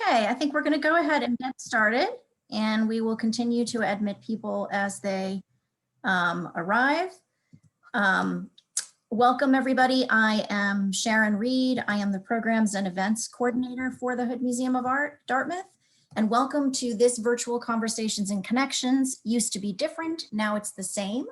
Okay, I think we're going to go ahead and get started, and we will continue to admit people as they arrive. Welcome, everybody. I am Sharon Reed. I am the Programs and Events Coordinator for the Hood Museum of Art, Dartmouth. And welcome to this virtual Conversations and Connections. Used to be different, now it's the same.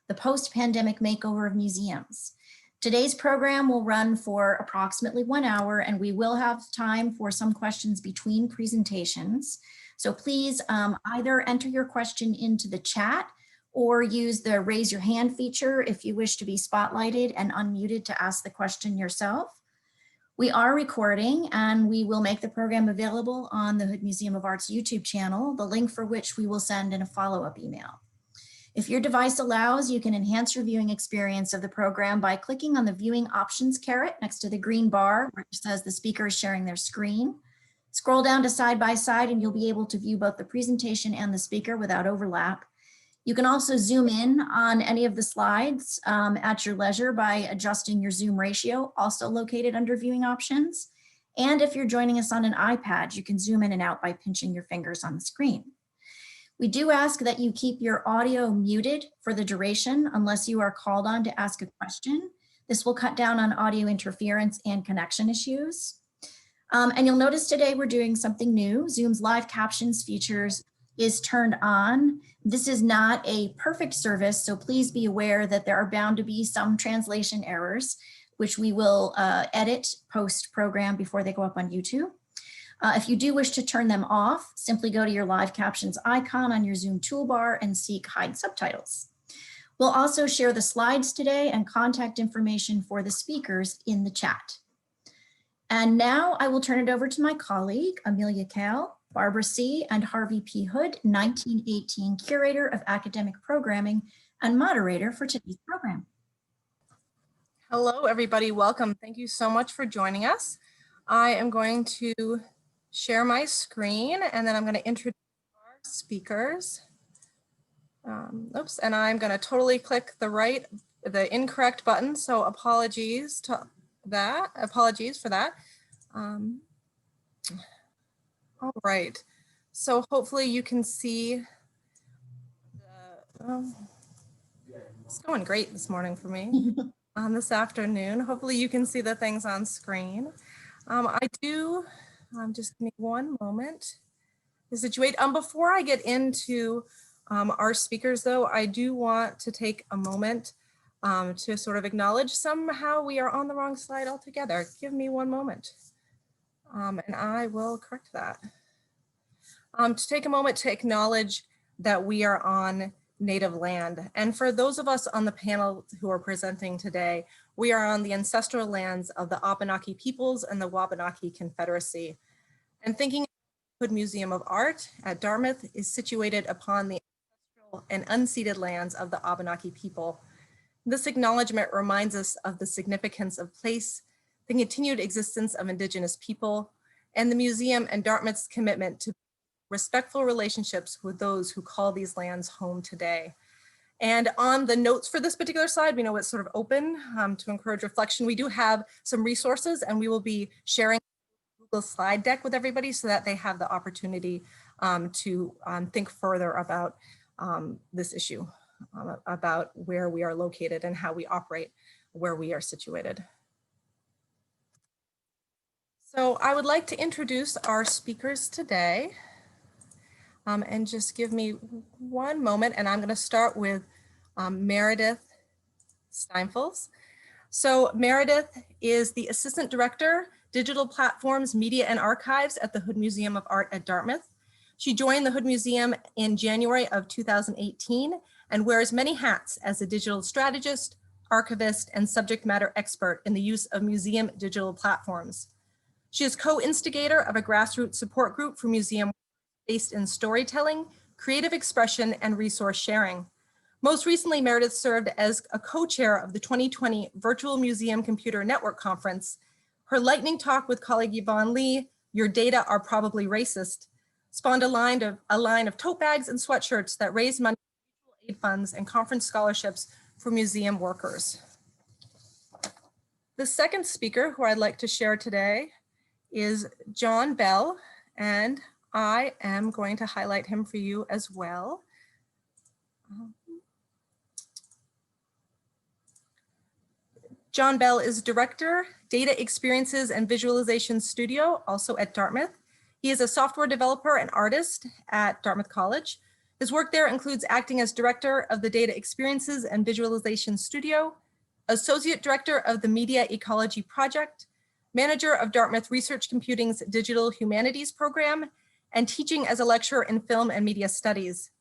The post-pandemic makeover of museums. Today's program will run for approximately 1 hour, and we will have time for some questions between presentations. So please either enter your question into the chat or use the raise your hand feature if you wish to be spotlighted and unmuted to ask the question yourself. We are recording, and we will make the program available on the Hood Museum of Art's YouTube channel, the link for which we will send in a follow-up email. If your device allows, you can enhance your viewing experience of the program by clicking on the viewing options caret next to the green bar, which says the speaker is sharing their screen. Scroll down to side by side and you'll be able to view both the presentation and the speaker without overlap. You can also zoom in on any of the slides at your leisure by adjusting your zoom ratio, also located under viewing options. And if you're joining us on an iPad, you can zoom in and out by pinching your fingers on the screen. We do ask that you keep your audio muted for the duration unless you are called on to ask a question. This will cut down on audio interference and connection issues. And you'll notice today we're doing something new. Zoom's live captions features is turned on. This is not a perfect service, so please be aware that there are bound to be some translation errors, which we will edit post-program before they go up on YouTube. If you do wish to turn them off, simply go to your live captions icon on your Zoom toolbar and seek hide subtitles. We'll also share the slides today and contact information for the speakers in the chat. And now I will turn it over to my colleague, Amelia Kahl, Barbara C. and Harvey P. Hood, 1918 Curator of Academic Programming and moderator for today's program. Hello, everybody. Welcome. Thank you so much for joining us. I am going to share my screen, and then I'm going to introduce our speakers. And I'm going to totally click the incorrect button. So apologies for that. All right. So hopefully you can see. It's going great this morning for me. This afternoon. Hopefully you can see the things on screen. Just give me one moment to situate. Before I get into our speakers, though, I do want to take a moment to sort of acknowledge somehow we are on the wrong slide altogether. Give me one moment, and I will correct that. To take a moment to acknowledge that we are on native land. And for those of us on the panel who are presenting today, we are on the ancestral lands of the Abenaki peoples and the Wabanaki Confederacy. And thinking Hood Museum of Art at Dartmouth is situated upon the ancestral and unceded lands of the Abenaki people. This acknowledgement reminds us of the significance of place, the continued existence of Indigenous people, and the museum and Dartmouth's commitment to respectful relationships with those who call these lands home today. And on the notes for this particular slide, we know it's sort of open to encourage reflection. We do have some resources, and we will be sharing Google slide deck with everybody so that they have the opportunity to think further about this issue, about where we are located and how we operate where we are situated. So I would like to introduce our speakers today. And just give me one moment, and I'm going to start with Meredith Steinfels. So Meredith is the Assistant Director, Digital Platforms, Media and Archives at the Hood Museum of Art at Dartmouth. She joined the Hood Museum in January of 2018 and wears many hats as a digital strategist, archivist, and subject matter expert in the use of museum digital platforms. She is co-instigator of a grassroots support group for museum based in storytelling, creative expression, and resource sharing. Most recently, Meredith served as a co-chair of the 2020 Virtual Museum Computer Network Conference. Her lightning talk with colleague Yvonne Lee, "Your data are probably racist," spawned a line of tote bags and sweatshirts that raised money for mutual aid funds and conference scholarships for museum workers. The second speaker who I'd like to share today is John Bell, And I am going to highlight him for you as well. John Bell is Director, Data Experiences and Visualization Studio, also at Dartmouth. He is a software developer and artist at Dartmouth College. His work there includes acting as Director of the Data Experiences and Visualization Studio, Associate Director of the Media Ecology Project, Manager of Dartmouth Research Computing's Digital Humanities Program, and teaching as a lecturer in film and media studies.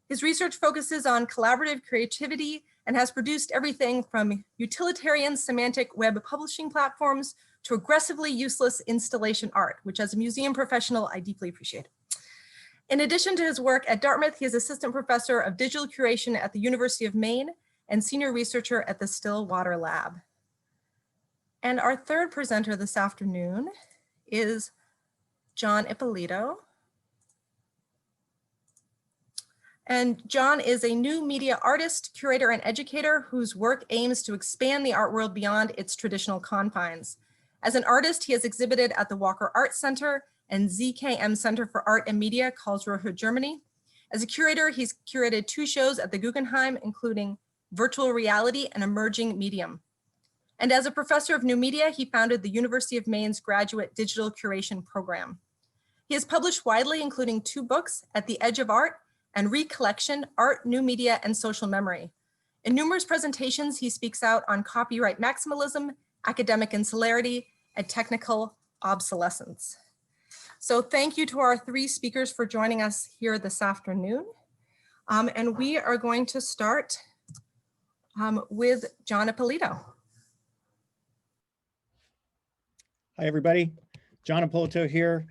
His research focuses on collaborative creativity and has produced everything from utilitarian semantic web publishing platforms to aggressively useless installation art, which as a museum professional, I deeply appreciate. In addition to his work at Dartmouth, he is assistant professor of digital curation at the University of Maine and senior researcher at the Stillwater Lab. And our third presenter this afternoon is John Ippolito. And John is a new media artist, curator, and educator whose work aims to expand the art world beyond its traditional confines. As an artist, he has exhibited at the Walker Art Center and ZKM Center for Art and Media, Karlsruhe, Germany. As a curator, he's curated 2 shows at the Guggenheim, including Virtual Reality and Emerging Medium. And as a professor of new media, he founded the University of Maine's graduate digital curation program. He has published widely, including 2 books, At the Edge of Art and Recollection, Art, New Media, and Social Memory. In numerous presentations, he speaks out on copyright maximalism, academic insularity, and technical obsolescence. So thank you to our 3 speakers for joining us here this afternoon. And we are going to start with John Ippolito. Hi, everybody. John Ippolito here.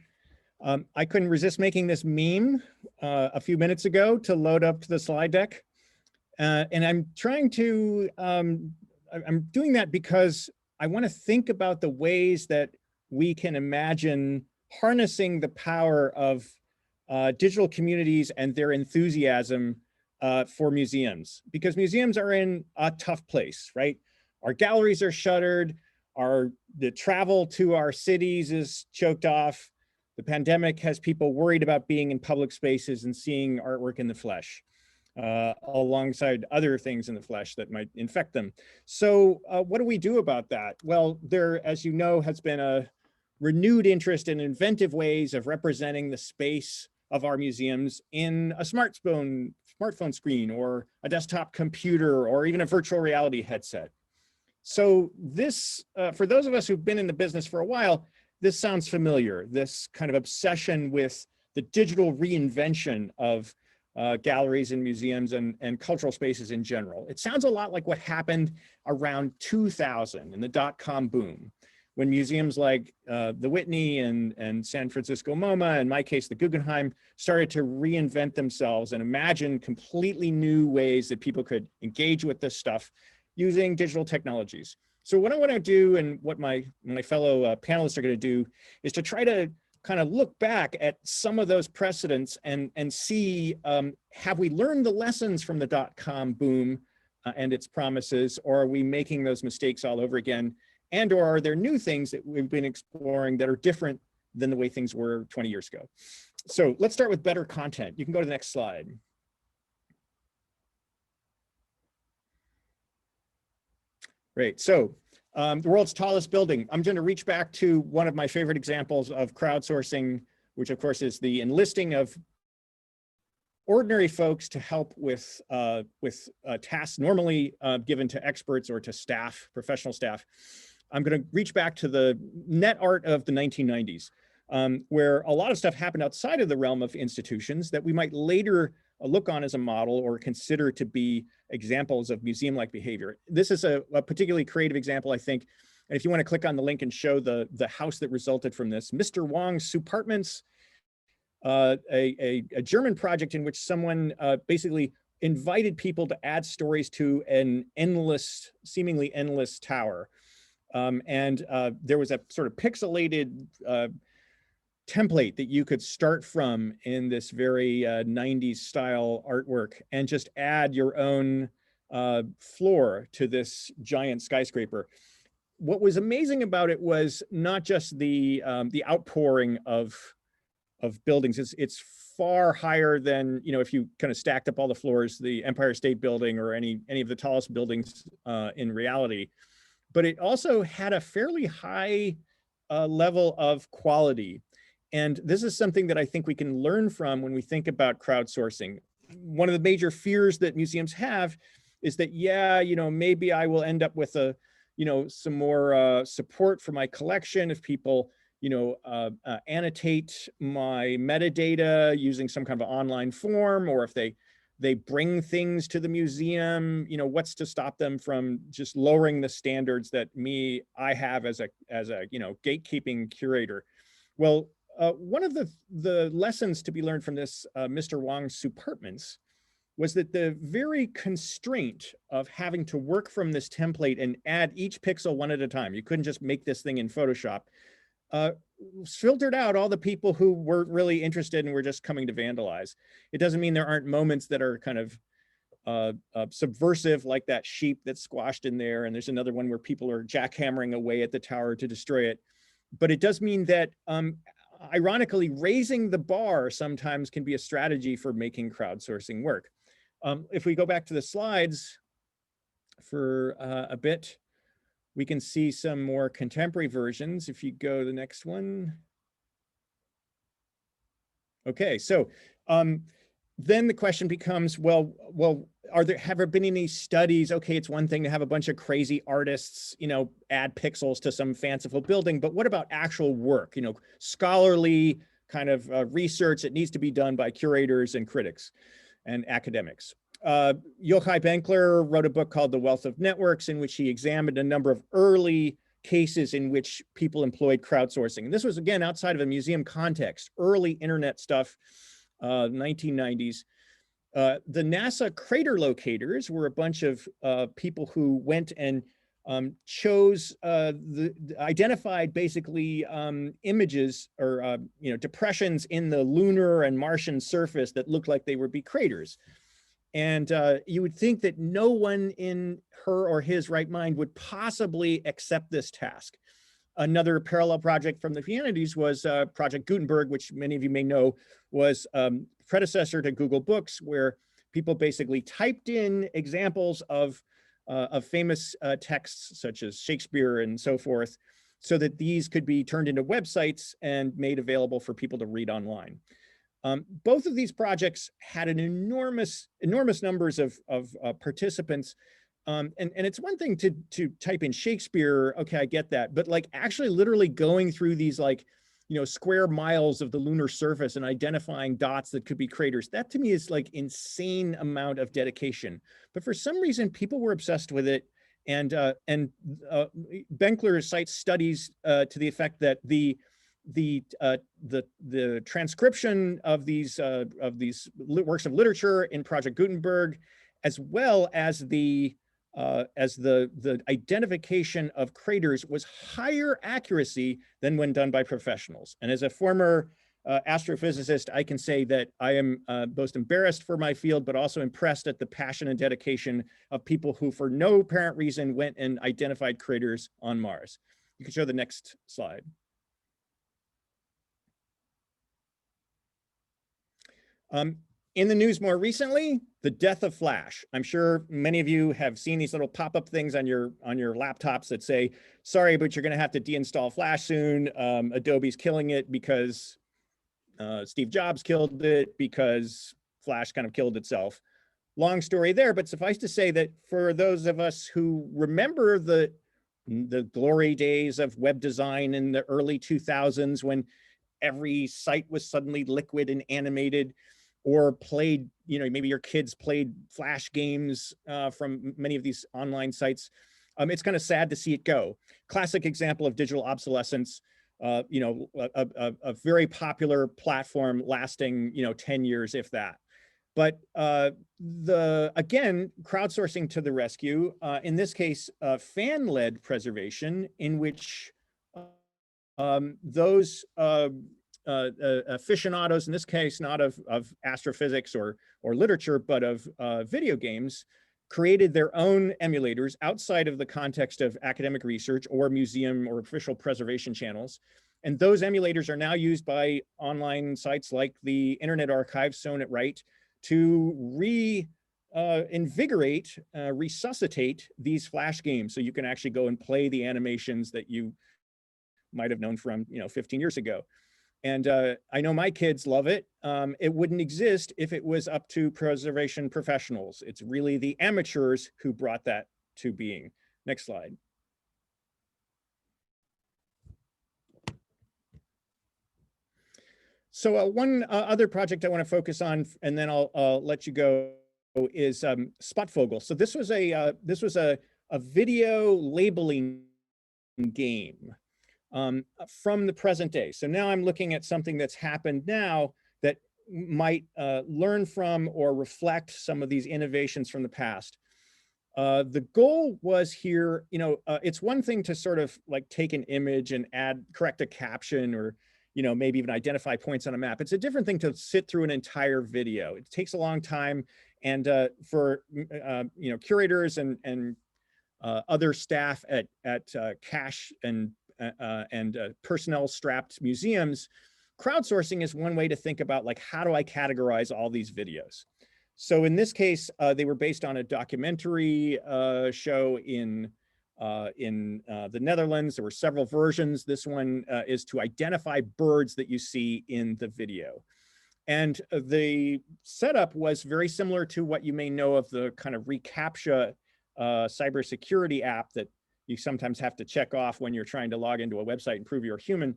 I couldn't resist making this meme a few minutes ago to load up to the slide deck. And I'm trying to, I'm doing that because I want to think about the ways that we can imagine harnessing the power of digital communities and their enthusiasm for museums, because museums are in a tough place, right? Our galleries are shuttered, the travel to our cities is choked off. The pandemic has people worried about being in public spaces and seeing artwork in the flesh, alongside other things in the flesh that might infect them. So what do we do about that? Well, there, as you know, has been a renewed interest in inventive ways of representing the space of our museums in a smartphone screen or a desktop computer or even a virtual reality headset. So this, for those of us who've been in the business for a while, this sounds familiar, this kind of obsession with the digital reinvention of galleries and museums and cultural spaces in general. It sounds a lot like what happened around 2000 in the dot-com boom, when museums like the Whitney and San Francisco MoMA, in my case, the Guggenheim, started to reinvent themselves and imagine completely new ways that people could engage with this stuff using digital technologies. So what I want to do, and what my fellow panelists are going to do, is to try to kind of look back at some of those precedents and see, have we learned the lessons from the dot-com boom and its promises, or are we making those mistakes all over again? And or are there new things that we've been exploring that are different than the way things were 20 years ago? So let's start with better content. You can go to the next slide. Great. So the world's tallest building. I'm going to reach back to one of my favorite examples of crowdsourcing, which of course is the enlisting of ordinary folks to help with tasks normally given to experts or to staff, professional staff. I'm going to reach back to the net art of the 1990s, where a lot of stuff happened outside of the realm of institutions that we might later look on as a model or consider to be examples of museum-like behavior. This is a particularly creative example, I think. And if you want to click on the link and show the house that resulted from this, Mr. Wong's Soupartments, a German project in which someone basically invited people to add stories to an endless, seemingly endless tower. There was a sort of pixelated template that you could start from in this very 90s style artwork and just add your own floor to this giant skyscraper. What was amazing about it was not just the outpouring of of buildings. It's far higher than, you know, if you kind of stacked up all the floors, the Empire State Building or any of the tallest buildings in reality. But it also had a fairly high level of quality. And this is something that I think we can learn from when we think about crowdsourcing. One of the major fears that museums have is that, yeah, you know, maybe I will end up with a, you know, some more support for my collection if people, you know, annotate my metadata using some kind of online form, or if they bring things to the museum, you know, what's to stop them from just lowering the standards that I have as a you know, gatekeeping curator. Well, one of the lessons to be learned from this Mr. Wong's superpments was that the very constraint of having to work from this template and add each pixel one at a time, you couldn't just make this thing in Photoshop, filtered out all the people who weren't really interested and were just coming to vandalize. It doesn't mean there aren't moments that are kind of subversive, like that sheep that's squashed in there. And there's another one where people are jackhammering away at the tower to destroy it. But it does mean that, ironically, raising the bar sometimes can be a strategy for making crowdsourcing work. If we go back to the slides for a bit, we can see some more contemporary versions. If you go to the next one. Okay, so then the question becomes, well, have there been any studies? Okay, it's one thing to have a bunch of crazy artists, you know, add pixels to some fanciful building, but what about actual work, you know, scholarly kind of research that needs to be done by curators and critics and academics? Yochai Benkler wrote a book called The Wealth of Networks, in which he examined a number of early cases in which people employed crowdsourcing. And this was, again, outside of a museum context, early internet stuff, 1990s. The NASA crater locators were a bunch of people who went and chose identified basically images or you know, depressions in the lunar and Martian surface that looked like they would be craters. And you would think that no one in her or his right mind would possibly accept this task. Another parallel project from the humanities was Project Gutenberg, which many of you may know was predecessor to Google Books, where people basically typed in examples of famous texts such as Shakespeare and so forth, so that these could be turned into websites and made available for people to read online. Both of these projects had an enormous numbers of participants. And it's one thing to type in Shakespeare, okay, I get that, but like actually literally going through these, like, you know, square miles of the lunar surface and identifying dots that could be craters, that to me is like insane amount of dedication. But for some reason, people were obsessed with it. And Benkler cites studies to the effect that the transcription of these works of literature in Project Gutenberg, as well as the identification of craters, was higher accuracy than when done by professionals. And as a former astrophysicist, I can say that I am both embarrassed for my field, but also impressed at the passion and dedication of people who, for no apparent reason, went and identified craters on Mars. You can show the next slide. In the news more recently, the death of Flash. I'm sure many of you have seen these little pop-up things on your laptops that say, sorry, but you're going to have to deinstall Flash soon. Adobe's killing it because Steve Jobs killed it, because Flash kind of killed itself. Long story there, but suffice to say that for those of us who remember the glory days of web design in the early 2000s, when every site was suddenly liquid and animated, or played, you know, maybe your kids played Flash games from many of these online sites. It's kind of sad to see it go. Classic example of digital obsolescence. You know, a very popular platform lasting, you know, 10 years, if that. But again, crowdsourcing to the rescue. In this case, fan-led preservation, in which those aficionados, in this case, not of astrophysics or literature, but of video games, created their own emulators outside of the context of academic research or museum or official preservation channels, And those emulators are now used by online sites like the Internet Archive, Sewn It Right, to invigorate, resuscitate these Flash games. So you can actually go and play the animations that you might have known from 15 years ago. And I know my kids love it. It wouldn't exist if it was up to preservation professionals. It's really the amateurs who brought that to being. Next slide. So one other project I want to focus on, and then I'll let you go, is Spotvogel. So this was a video labeling game from the present day. So now I'm looking at something that's happened now that might learn from or reflect some of these innovations from the past. The goal was here, it's one thing to sort of like take an image and correct a caption, or maybe even identify points on a map. It's a different thing to sit through an entire video. It takes a long time, and for curators and other staff at cash and personnel strapped museums, crowdsourcing is one way to think about, like, how do I categorize all these videos? So in this case, they were based on a documentary show in the Netherlands. There were several versions. This one is to identify birds that you see in the video. And the setup was very similar to what you may know of the kind of reCAPTCHA cybersecurity app that you sometimes have to check off when you're trying to log into a website and prove you're human.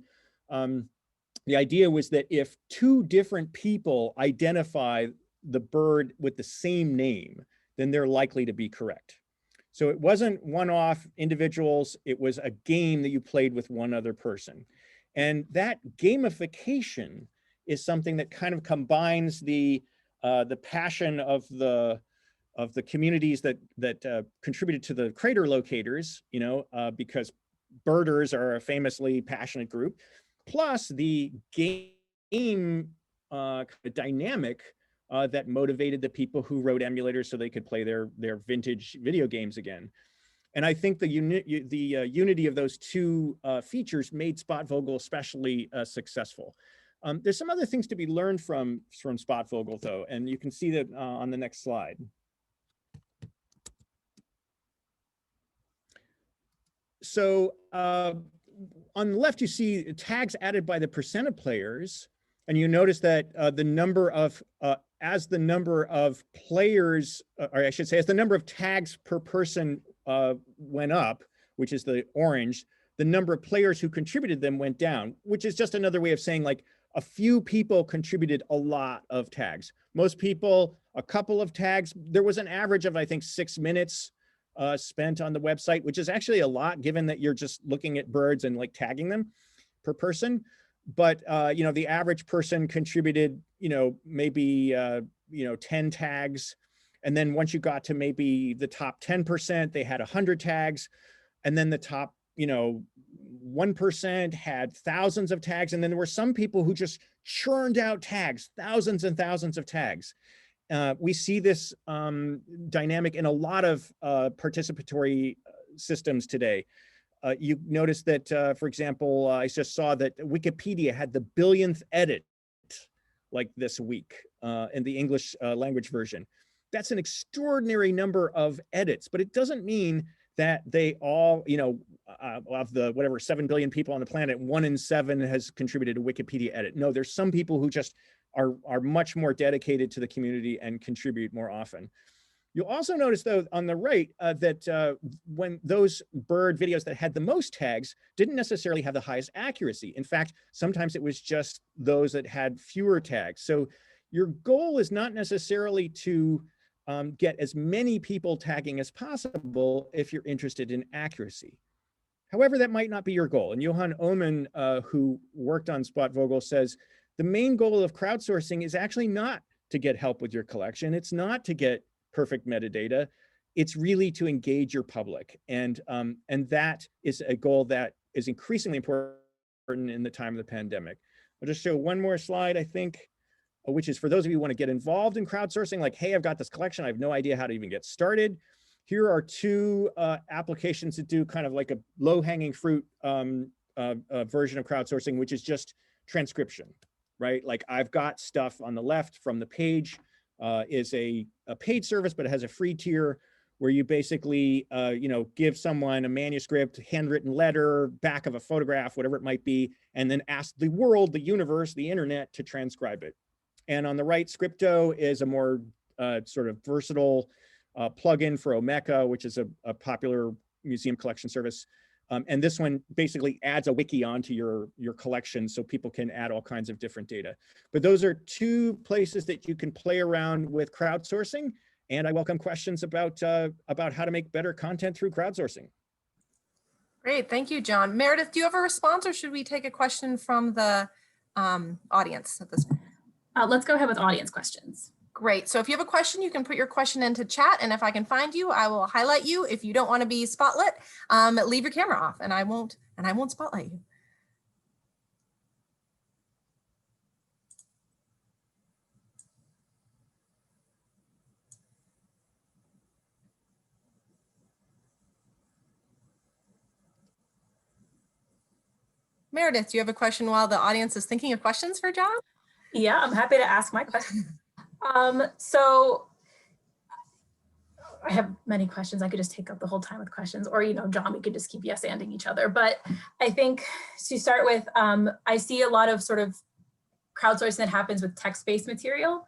The idea was that if two different people identify the bird with the same name, then they're likely to be correct. So it wasn't one-off individuals, it was a game that you played with one other person. And that gamification is something that kind of combines the passion of the communities that contributed to the crater locators, because birders are a famously passionate group, plus the game dynamic that motivated the people who wrote emulators so they could play their vintage video games again. And I think the unity of those two features made Spotvogel especially successful. There's some other things to be learned from Spotvogel, though, and you can see that on the next slide. So on the left, you see tags added by the percent of players, and you notice that as the number of players, or I should say, as the number of tags per person went up, which is the orange, the number of players who contributed them went down, which is just another way of saying, like, a few people contributed a lot of tags. Most people, a couple of tags. There was an average of, I think, 6 minutes spent on the website, which is actually a lot given that you're just looking at birds and like tagging them per person. But the average person contributed, maybe 10 tags. And then once you got to maybe the top 10%, they had 100 tags. And then the top, 1% had thousands of tags. And then there were some people who just churned out tags, thousands and thousands of tags. We see this dynamic in a lot of participatory systems today. You notice that, for example, I just saw that Wikipedia had the billionth edit like this week in the English language version. That's an extraordinary number of edits, but it doesn't mean that they all, of the whatever 7 billion people on the planet, 1 in 7 has contributed to Wikipedia edit. No, there's some people who just are much more dedicated to the community and contribute more often. You'll also notice, though, on the right, that when those bird videos that had the most tags didn't necessarily have the highest accuracy. In fact, sometimes it was just those that had fewer tags. So your goal is not necessarily to get as many people tagging as possible if you're interested in accuracy. However, that might not be your goal. And Johan Oman, who worked on Spotvogel, says the main goal of crowdsourcing is actually not to get help with your collection. It's not to get perfect metadata. It's really to engage your public. And that is a goal that is increasingly important in the time of the pandemic. I'll just show one more slide, I think, which is for those of you who want to get involved in crowdsourcing, like, hey, I've got this collection, I have no idea how to even get started. Here are two applications that do kind of like a low-hanging fruit version of crowdsourcing, which is just transcription, right? Like I've got stuff on the left from the page, is a paid service, but it has a free tier where you basically, give someone a manuscript, handwritten letter, back of a photograph, whatever it might be, and then ask the world, the universe, the internet to transcribe it. And on the right, Scripto is a more sort of versatile plugin for Omeka, which is a popular museum collection service. And this one basically adds a wiki onto your collection so people can add all kinds of different data. But those are two places that you can play around with crowdsourcing. And I welcome questions about how to make better content through crowdsourcing. Great, thank you, John. Meredith, do you have a response or should we take a question from the audience at this point? Let's go ahead with audience questions. Great, so if you have a question, you can put your question into chat, and if I can find you, I will highlight you. If you don't want to be spotlit, leave your camera off and I won't spotlight you. Meredith, do you have a question while the audience is thinking of questions for John? Yeah, I'm happy to ask my question. So I have many questions. I could just take up the whole time with questions, or, John, we could just keep yes-anding each other. But I think to start with, I see a lot of sort of crowdsourcing that happens with text-based material,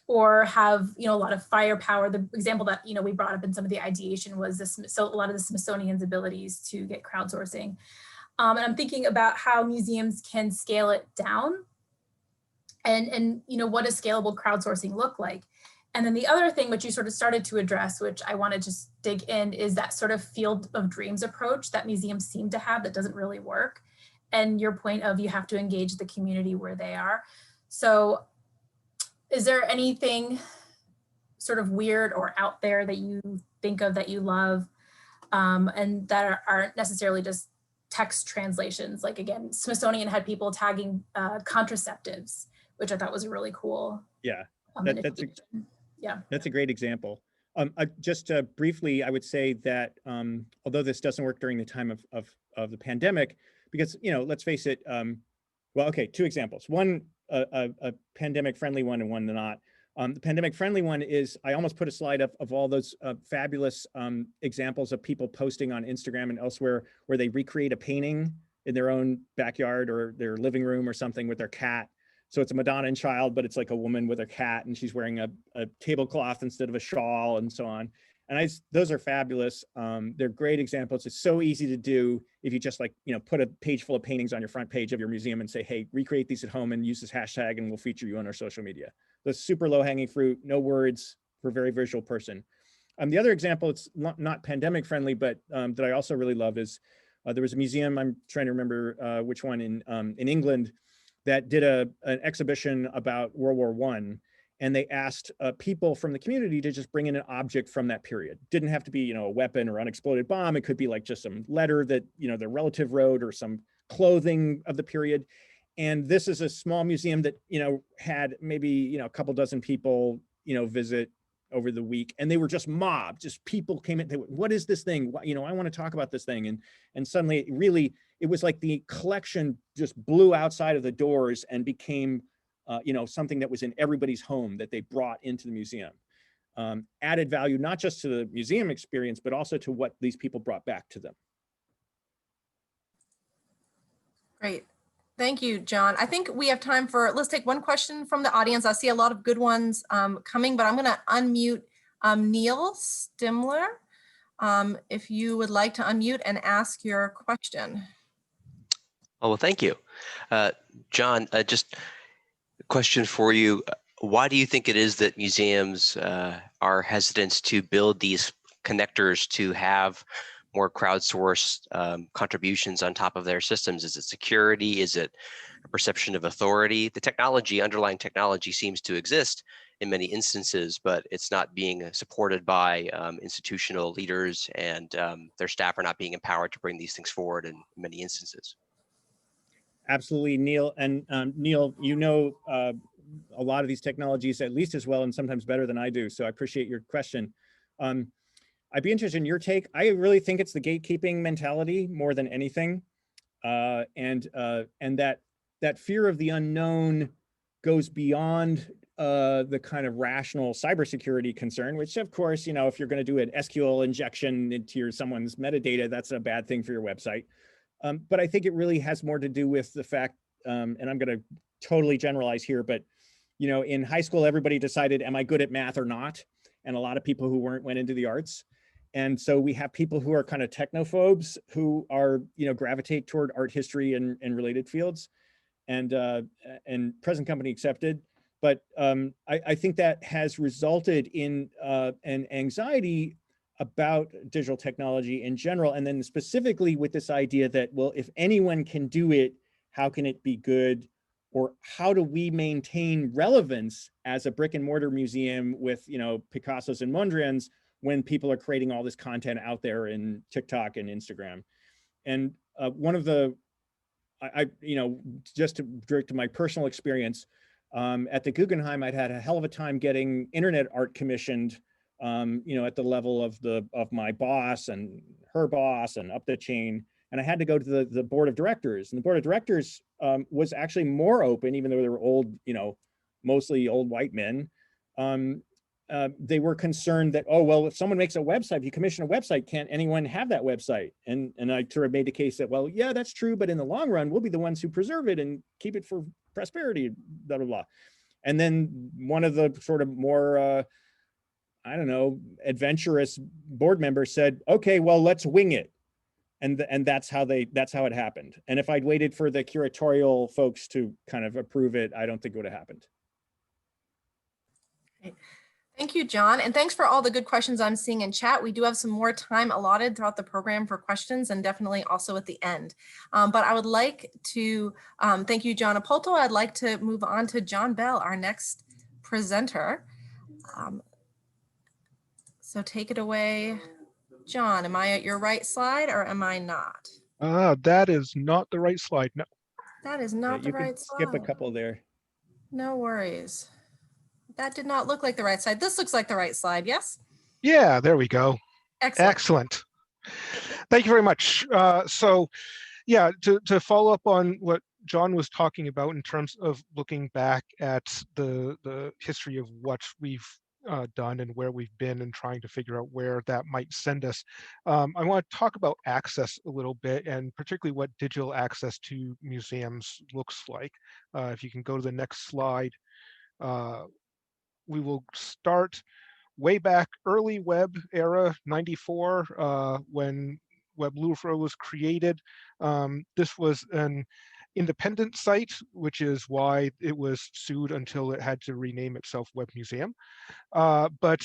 or have, a lot of firepower. The example that, we brought up in some of the ideation was this, so a lot of the Smithsonian's abilities to get crowdsourcing. And I'm thinking about how museums can scale it down, and what does scalable crowdsourcing look like? And then the other thing, which you sort of started to address, which I want to just dig in, is that sort of field of dreams approach that museums seem to have that doesn't really work. And your point of you have to engage the community where they are. So is there anything sort of weird or out there that you think of that you love, and that aren't necessarily just text translations? Like, again, Smithsonian had people tagging contraceptives, which I thought was a really cool. Yeah, yeah, that's a great example. Just briefly, I would say that although this doesn't work during the time of the pandemic, because, let's face it, well, okay, two examples. One, a pandemic-friendly one and one not. The pandemic-friendly one is, I almost put a slide up of all those fabulous examples of people posting on Instagram and elsewhere where they recreate a painting in their own backyard or their living room or something with their cat. So it's a Madonna and child, but it's like a woman with her cat and she's wearing a tablecloth instead of a shawl and so on. And those are fabulous. They're great examples. It's so easy to do if you just put a page full of paintings on your front page of your museum and say, hey, recreate these at home and use this hashtag and we'll feature you on our social media. That's super low hanging fruit, no words, for a very visual person. The other example, it's not pandemic friendly, but that I also really love is there was a museum, I'm trying to remember which one in England, that did an exhibition about World War I. And they asked people from the community to just bring in an object from that period. Didn't have to be, a weapon or unexploded bomb. It could be like just some letter that, their relative wrote or some clothing of the period. And this is a small museum that, had maybe, a couple dozen people, visit over the week. And they were just mobbed, just people came in, what is this thing? I want to talk about this thing. And suddenly it was like the collection just blew outside of the doors and became something that was in everybody's home that they brought into the museum. Added value, not just to the museum experience, but also to what these people brought back to them. Great. Thank you, John. I think we have time for, let's take one question from the audience. I see a lot of good ones coming, but I'm going to unmute Neil Stimler. If you would like to unmute and ask your question. Oh, well, thank you. John, just a question for you. Why do you think it is that museums are hesitant to build these connectors to have more crowdsourced contributions on top of their systems? Is it security? Is it a perception of authority? The technology, underlying technology seems to exist in many instances, but it's not being supported by institutional leaders, and their staff are not being empowered to bring these things forward in many instances. Absolutely, Neil. And Neil, a lot of these technologies at least as well and sometimes better than I do. So I appreciate your question. I'd be interested in your take. I really think it's the gatekeeping mentality more than anything. And that fear of the unknown goes beyond the kind of rational cybersecurity concern, which of course, if you're going to do an SQL injection into someone's metadata, that's a bad thing for your website. But I think it really has more to do with the fact, and I'm going to totally generalize here, but in high school, everybody decided, am I good at math or not? And a lot of people who weren't went into the arts. And so we have people who are kind of technophobes who are, gravitate toward art history and related fields, and present company accepted. But I think that has resulted in an anxiety about digital technology in general. And then specifically with this idea that, well, if anyone can do it, how can it be good? Or how do we maintain relevance as a brick and mortar museum with, Picassos and Mondrians when people are creating all this content out there in TikTok and Instagram? And one of the, just to direct to my personal experience, at the Guggenheim, I'd had a hell of a time getting internet art commissioned, at the level of my boss and her boss and up the chain. And I had to go to the board of directors, and the board of directors was actually more open, even though they were old, mostly old white men. They were concerned that, oh, well, if someone makes a website, if you commission a website, can't anyone have that website? And I sort of made the case that, well, yeah, that's true, but in the long run, we'll be the ones who preserve it and keep it for prosperity, blah, blah, blah. And then one of the sort of more, adventurous board members said, okay, well, let's wing it. And that's how it happened. And if I'd waited for the curatorial folks to kind of approve it, I don't think it would have happened. Thank you, John. And thanks for all the good questions I'm seeing in chat. We do have some more time allotted throughout the program for questions, and definitely also at the end. But I would like to thank you, John Ippolito. I'd like to move on to John Bell, our next presenter. So take it away, John. Am I at your right slide or am I not? That is not the right slide. No. That is not the right slide. Skip a couple there. No worries. That did not look like the right side. This looks like the right slide, yes? Yeah, there we go. Excellent. Thank you very much. So yeah, to follow up on what John was talking about in terms of looking back at the history of what we've done and where we've been and trying to figure out where that might send us. I want to talk about access a little bit, and particularly what digital access to museums looks like. If you can go to the next slide, we will start way back early web era, 94, when Web Louvre was created. This was an independent site, which is why it was sued until it had to rename itself Web Museum. But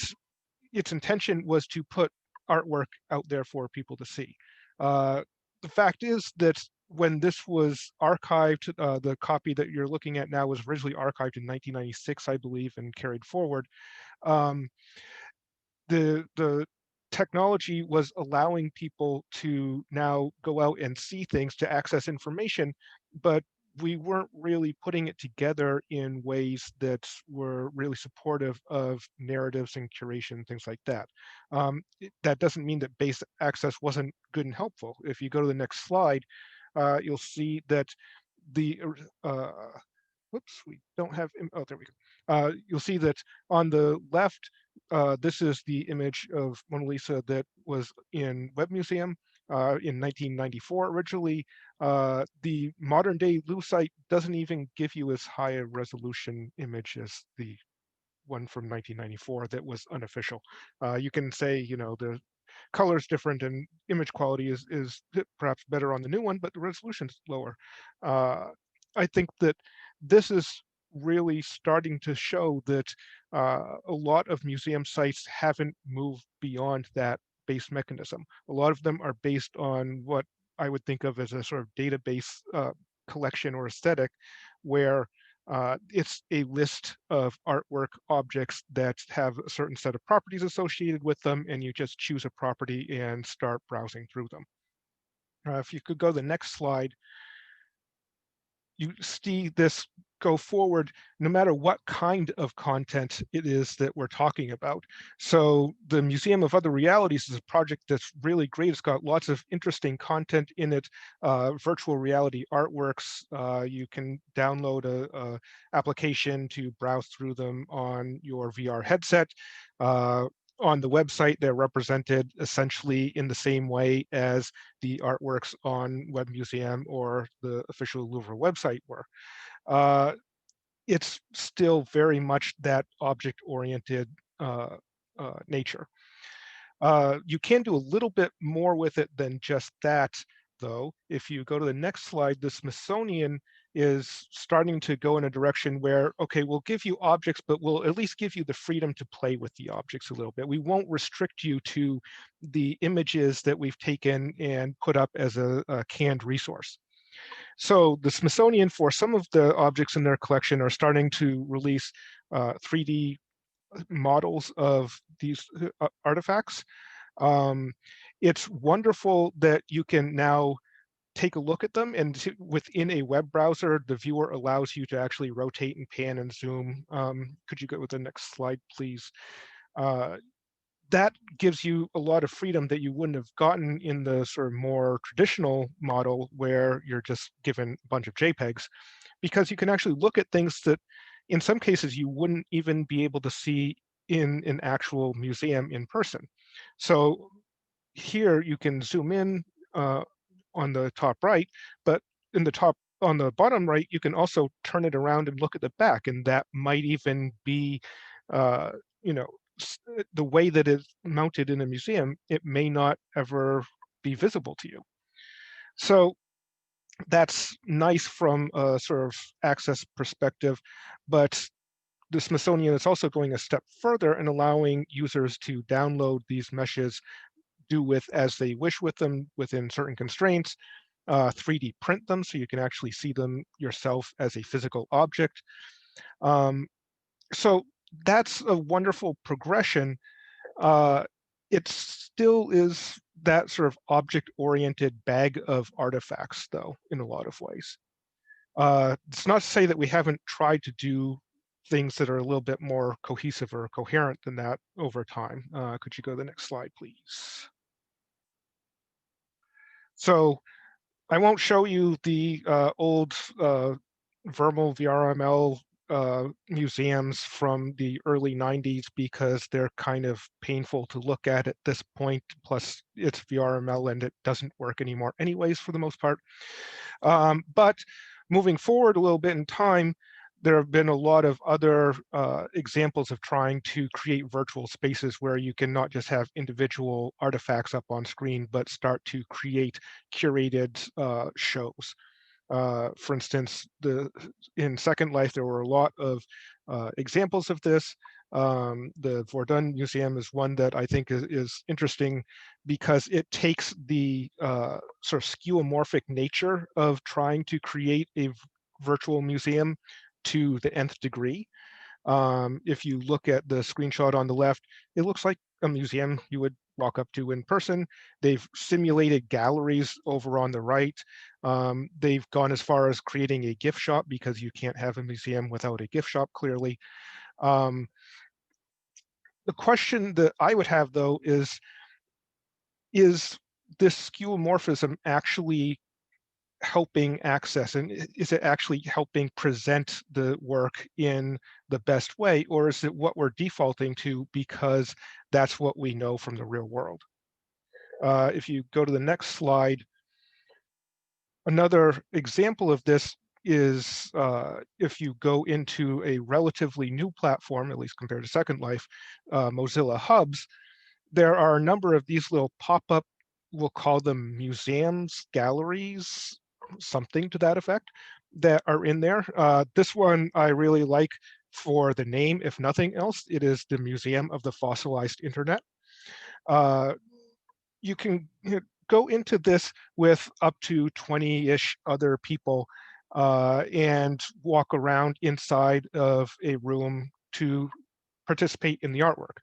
its intention was to put artwork out there for people to see. The fact is that when this was archived, the copy that you're looking at now was originally archived in 1996, I believe, and carried forward. The technology was allowing people to now go out and see things, to access information, but we weren't really putting it together in ways that were really supportive of narratives and curation, things like that. That doesn't mean that base access wasn't good and helpful. If you go to the next slide, you'll see that the, whoops, we don't have, oh, there we go. You'll see that on the left, this is the image of Mona Lisa that was in Web Museum in 1994 originally. The modern day Louvre site doesn't even give you as high a resolution image as the one from 1994 that was unofficial. You can say, the color is different and image quality is perhaps better on the new one, but the resolution is lower. I think that this is really starting to show that a lot of museum sites haven't moved beyond that base mechanism. A lot of them are based on what I would think of as a sort of database collection or aesthetic, where it's a list of artwork objects that have a certain set of properties associated with them, and you just choose a property and start browsing through them. If you could go to the next slide, you see this go forward no matter what kind of content it is that we're talking about. So the Museum of Other Realities is a project that's really great. It's got lots of interesting content in it, virtual reality artworks. You can download a application to browse through them on your VR headset. On the website, they're represented essentially in the same way as the artworks on Web Museum or the official Louvre website were. It's still very much that object-oriented nature. You can do a little bit more with it than just that, though. If you go to the next slide, the Smithsonian is starting to go in a direction where, okay, we'll give you objects, but we'll at least give you the freedom to play with the objects a little bit. We won't restrict you to the images that we've taken and put up as a canned resource. So the Smithsonian, for some of the objects in their collection, are starting to release 3D models of these artifacts. It's wonderful that you can now take a look at them, and within a web browser, the viewer allows you to actually rotate and pan and zoom. Could you go with the next slide, please? That gives you a lot of freedom that you wouldn't have gotten in the sort of more traditional model where you're just given a bunch of JPEGs, because you can actually look at things that in some cases you wouldn't even be able to see in an actual museum in person. So here you can zoom in on the top right, but on the bottom right, you can also turn it around and look at the back, and that might even be, you know, the way that it's mounted in a museum, it may not ever be visible to you. So that's nice from a sort of access perspective, but the Smithsonian is also going a step further and allowing users to download these meshes, do with as they wish with them within certain constraints, 3D print them so you can actually see them yourself as a physical object. So that's a wonderful progression. It still is that sort of object-oriented bag of artifacts, though, in a lot of ways. It's not to say that we haven't tried to do things that are a little bit more cohesive or coherent than that over time. Could you go to the next slide, please? So I won't show you the old Vermal VRML museums from the early 90s because they're kind of painful to look at this point. Plus, it's VRML and it doesn't work anymore anyways for the most part. But moving forward a little bit in time, there have been a lot of other examples of trying to create virtual spaces where you can not just have individual artifacts up on screen, but start to create curated shows. For instance, in Second Life, there were a lot of examples of this. The Verdun Museum is one that I think is interesting because it takes the sort of skeuomorphic nature of trying to create a virtual museum to the nth degree. If you look at the screenshot on the left, it looks like a museum you would walk up to in person. They've simulated galleries over on the right. They've gone as far as creating a gift shop because you can't have a museum without a gift shop, clearly. The question that I would have, though, is this skeuomorphism actually helping access, and is it actually helping present the work in the best way, or is it what we're defaulting to because that's what we know from the real world? If you go to the next slide, another example of this is if you go into a relatively new platform, at least compared to Second Life, Mozilla Hubs, there are a number of these little pop-up, we'll call them museums, galleries, something to that effect, that are in there. This one I really like for the name, if nothing else. It is the Museum of the Fossilized Internet. You can go into this with up to 20-ish other people and walk around inside of a room to participate in the artwork.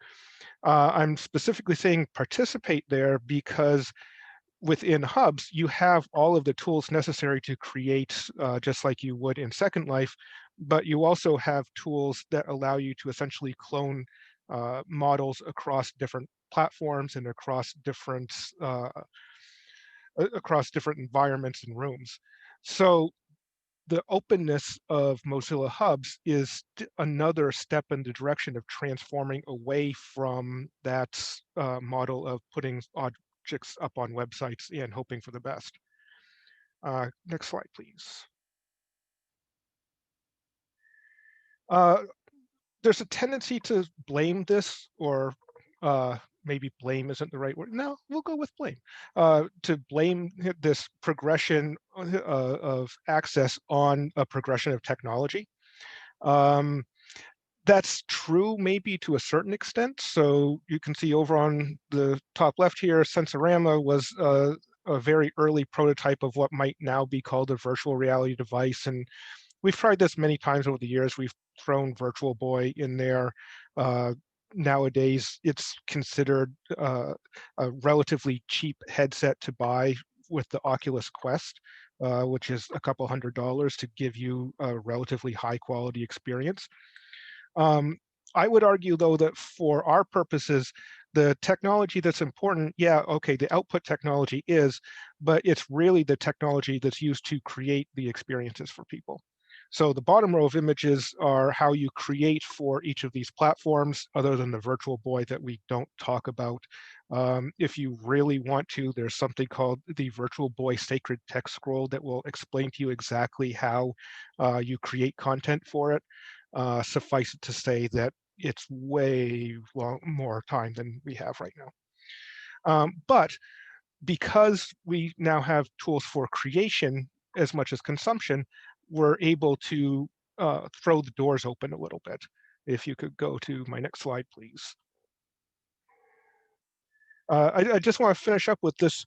I'm specifically saying participate there because within hubs, you have all of the tools necessary to create just like you would in Second Life, but you also have tools that allow you to essentially clone models across different platforms and across different environments and rooms. So the openness of Mozilla Hubs is another step in the direction of transforming away from that model of putting objects up on websites and hoping for the best. Next slide, please. There's a tendency to blame this, or maybe blame isn't the right word. No, we'll go with blame. To blame this progression of access on a progression of technology. That's true maybe to a certain extent. So you can see over on the top left here, Sensorama was a very early prototype of what might now be called a virtual reality device. And we've tried this many times over the years. We've thrown Virtual Boy in there. Nowadays, it's considered a relatively cheap headset to buy with the Oculus Quest, which is a couple $100 to give you a relatively high quality experience. I would argue, though, that for our purposes, the technology that's important, yeah, okay, the output technology is, but it's really the technology that's used to create the experiences for people. So the bottom row of images are how you create for each of these platforms, other than the Virtual Boy that we don't talk about. If you really want to, there's something called the Virtual Boy Sacred Text Scroll that will explain to you exactly how you create content for it. Suffice it to say that it's way more time than we have right now. But because we now have tools for creation as much as consumption, we're able to throw the doors open a little bit. If you could go to my next slide, please. I just want to finish up with this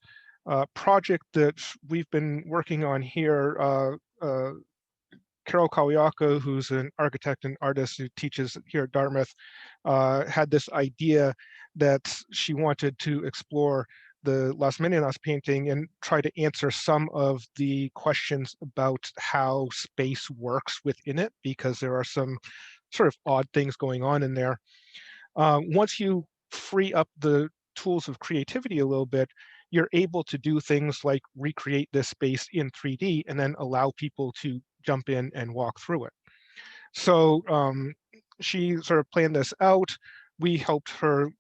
project that we've been working on here. Carol Kawiaka, who's an architect and artist who teaches here at Dartmouth, had this idea that she wanted to explore the Las Meninas painting and try to answer some of the questions about how space works within it, because there are some sort of odd things going on in there. Once you free up the tools of creativity a little bit, you're able to do things like recreate this space in 3D and then allow people to jump in and walk through it. So she sort of planned this out. We helped her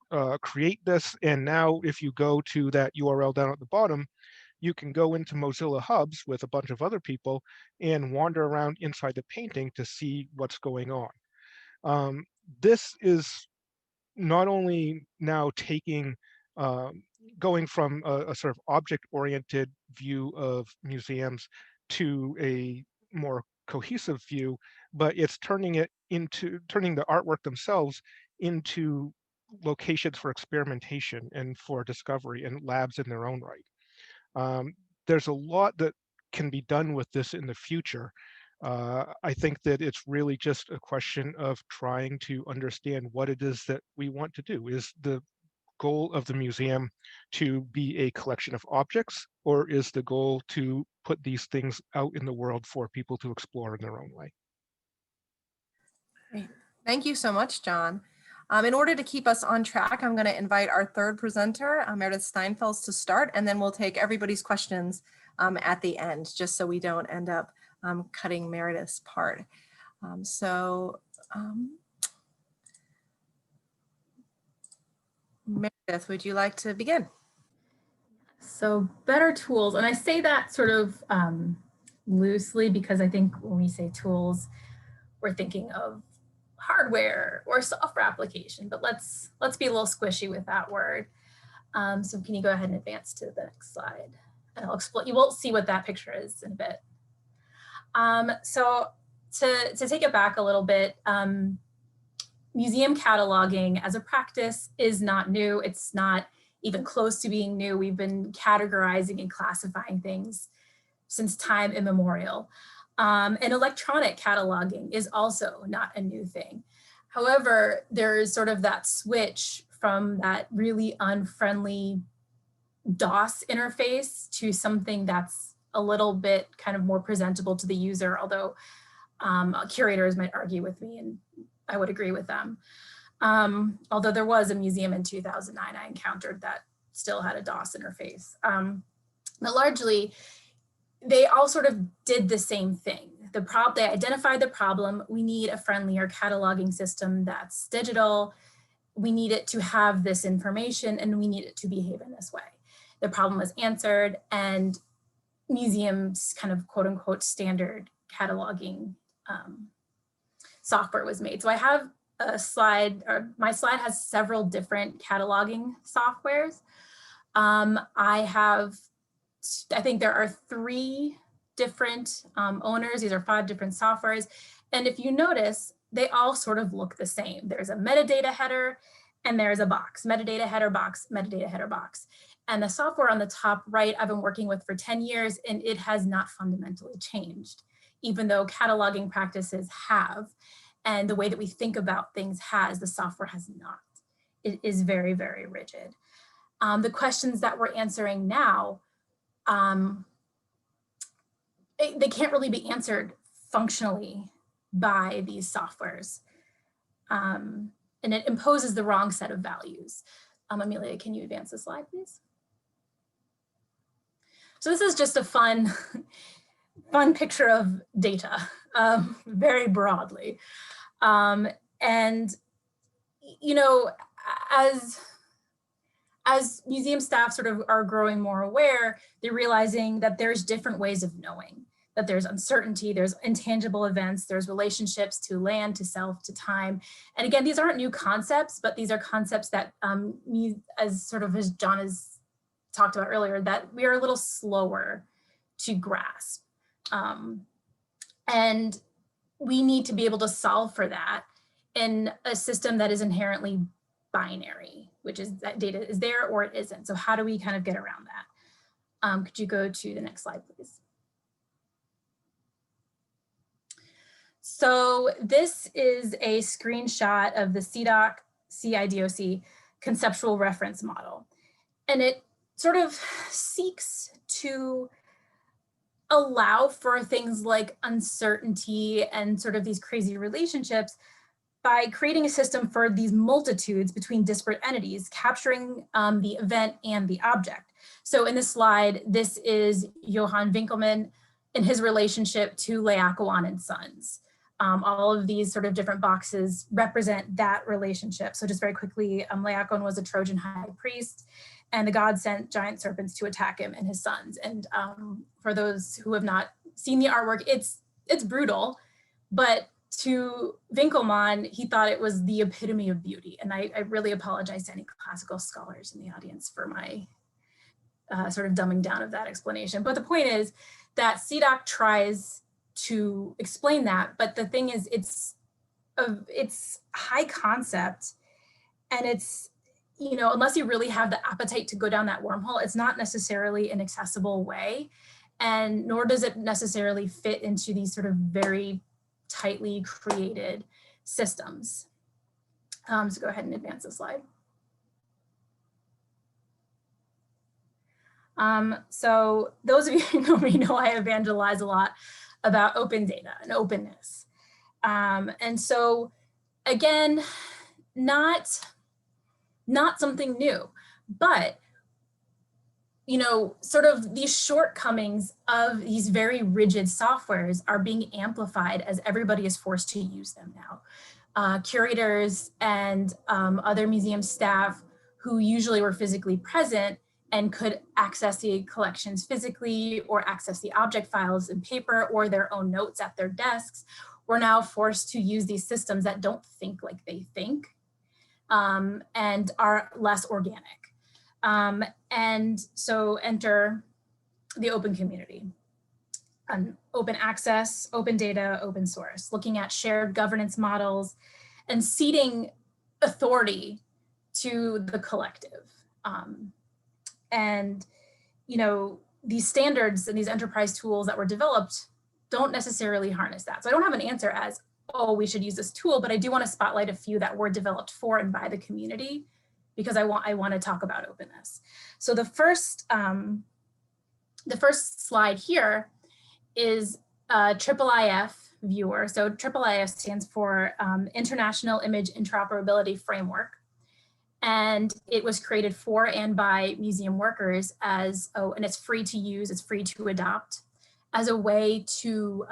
create this. And now if you go to that URL down at the bottom, you can go into Mozilla Hubs with a bunch of other people and wander around inside the painting to see what's going on. This is not only now taking going from a sort of object-oriented view of museums to a more cohesive view, but it's turning the artwork themselves into locations for experimentation and for discovery and labs in their own right. There's a lot that can be done with this in the future. I think that it's really just a question of trying to understand what it is that we want to do. Is the goal of the museum to be a collection of objects, or is the goal to put these things out in the world for people to explore in their own way? Great. Thank you so much, John. In order to keep us on track, I'm going to invite our third presenter, Meredith Steinfels, to start, and then we'll take everybody's questions at the end, just so we don't end up cutting Meredith's part. Meredith, would you like to begin? So better tools, and I say that sort of loosely because I think when we say tools, we're thinking of hardware or software application, but let's be a little squishy with that word. So can you go ahead and advance to the next slide? And I'll explain. You won't see what that picture is in a bit. So to take it back a little bit, museum cataloging as a practice is not new. It's not even close to being new. We've been categorizing and classifying things since time immemorial. And electronic cataloging is also not a new thing. However, there is sort of that switch from that really unfriendly DOS interface to something that's a little bit kind of more presentable to the user, although curators might argue with me and I would agree with them. Although there was a museum in 2009 I encountered that still had a DOS interface. But largely, they all sort of did the same thing. They identified the problem. We need a friendlier cataloging system that's digital. We need it to have this information and we need it to behave in this way. The problem was answered and museums kind of quote unquote standard cataloging software was made. So I have a slide, or my slide has several different cataloging softwares. I think there are 3 different owners. These are 5 different softwares. And if you notice, they all sort of look the same. There's a metadata header and there's a box, metadata header box, metadata header box. And the software on the top right, I've been working with for 10 years and it has not fundamentally changed, even though cataloging practices have, and the way that we think about things has, the software has not. It is very, very rigid. The questions that we're answering now, they can't really be answered functionally by these softwares. And it imposes the wrong set of values. Amelia, can you advance the slide, please? So this is just a fun picture of data, very broadly. And, you know, as museum staff sort of are growing more aware, they're realizing that there's different ways of knowing, that there's uncertainty, there's intangible events, there's relationships to land, to self, to time. And again, these aren't new concepts, but these are concepts that, as John has talked about earlier, that we are a little slower to grasp. And we need to be able to solve for that in a system that is inherently binary, which is that data is there or it isn't. So how do we kind of get around that? Could you go to the next slide, please? So this is a screenshot of the CIDOC conceptual reference model. And it sort of seeks to allow for things like uncertainty and sort of these crazy relationships by creating a system for these multitudes between disparate entities, capturing the event and the object. So in this slide, this is Johann Winkelmann in his relationship to Laocoon and Sons. All of these sort of different boxes represent that relationship. So just very quickly, Laocoon was a Trojan high priest, and the god sent giant serpents to attack him and his sons. And for those who have not seen the artwork, it's brutal, but to Winkelmann, he thought it was the epitome of beauty. And I really apologize to any classical scholars in the audience for my sort of dumbing down of that explanation. But the point is that CIDOC tries to explain that, but the thing is it's high concept, and it's, you know, unless you really have the appetite to go down that wormhole, it's not necessarily an accessible way, and nor does it necessarily fit into these sort of very tightly created systems. So go ahead and advance the slide. So those of you who know me know I evangelize a lot about open data and openness. And so again, not something new, but you know, sort of these shortcomings of these very rigid softwares are being amplified as everybody is forced to use them now. Curators and other museum staff who usually were physically present and could access the collections physically or access the object files in paper or their own notes at their desks, were now forced to use these systems that don't think like they think and are less organic. And so enter the open community, open access, open data, open source, looking at shared governance models and ceding authority to the collective. And, you know, these standards and these enterprise tools that were developed don't necessarily harness that. So I don't have an answer as, oh, we should use this tool, but I do want to spotlight a few that were developed for and by the community, because I want to talk about openness. So the first slide here is a IIIF viewer. So IIIF stands for International Image Interoperability Framework. And it was created for and by museum workers as, and it's free to use, it's free to adopt, as a way to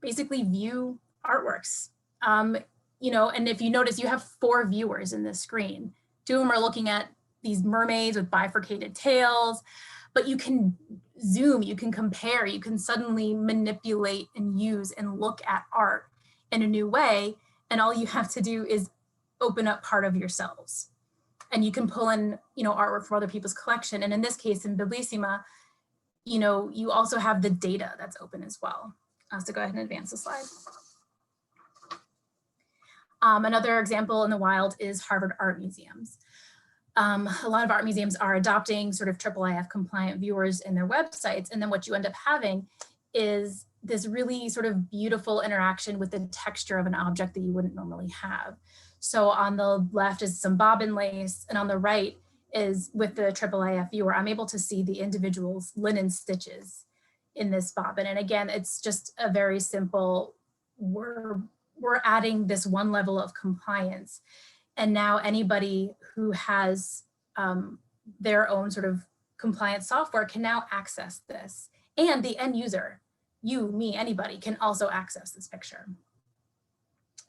basically view artworks. You know, and if you notice, you have 4 viewers in this screen. 2 of them are looking at these mermaids with bifurcated tails, but you can zoom, you can compare, you can suddenly manipulate and use and look at art in a new way. And all you have to do is open up part of yourselves. And you can pull in, you know, artwork from other people's collection. And in this case, in Bellissima, you know, you also have the data that's open as well. So go ahead and advance the slide. Another example in the wild is Harvard Art Museums. A lot of art museums are adopting sort of IIIF compliant viewers in their websites. And then what you end up having is this really sort of beautiful interaction with the texture of an object that you wouldn't normally have. So on the left is some bobbin lace, and on the right is with the IIIF viewer, I'm able to see the individual's linen stitches in this bobbin. And again, it's just a very simple, we're adding this one level of compliance. And now anybody who has their own sort of compliance software can now access this. And the end user, you, me, anybody can also access this picture.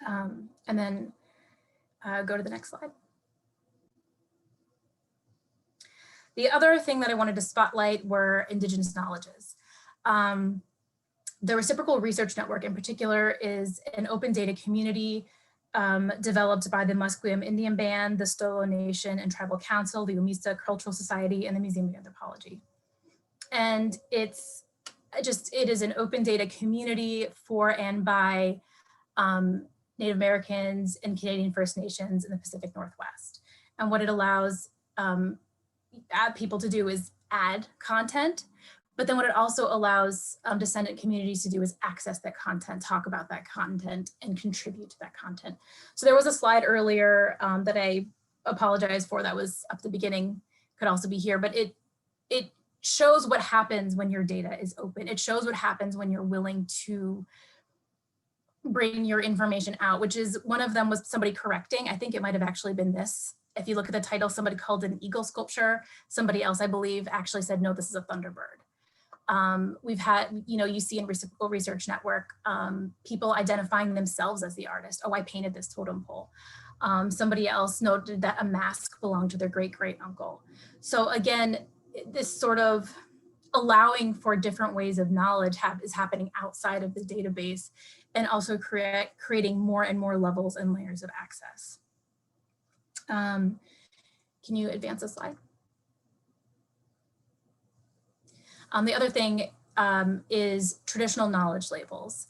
And then go to the next slide. The other thing that I wanted to spotlight were Indigenous knowledges. The Reciprocal Research Network in particular is an open data community developed by the Musqueam Indian Band, the Stolo Nation and Tribal Council, the Umista Cultural Society, and the Museum of Anthropology. And it is an open data community for and by Native Americans and Canadian First Nations in the Pacific Northwest. And what it allows people to do is add content, but then what it also allows descendant communities to do is access that content, talk about that content, and contribute to that content. So there was a slide earlier that I apologize for that was up at the beginning, could also be here, but it shows what happens when your data is open. It shows what happens when you're willing to bring your information out, which is one of them was somebody correcting. I think it might have actually been this. If you look at the title, somebody called it an eagle sculpture. Somebody else, I believe, actually said, no, this is a thunderbird. We've had, you know, you see in Reciprocal Research Network, people identifying themselves as the artist. Oh, I painted this totem pole. Somebody else noted that a mask belonged to their great uncle. So again, this sort of allowing for different ways of knowledge is happening outside of the database, and also creating more and more levels and layers of access. Can you advance the slide? The other thing is traditional knowledge labels.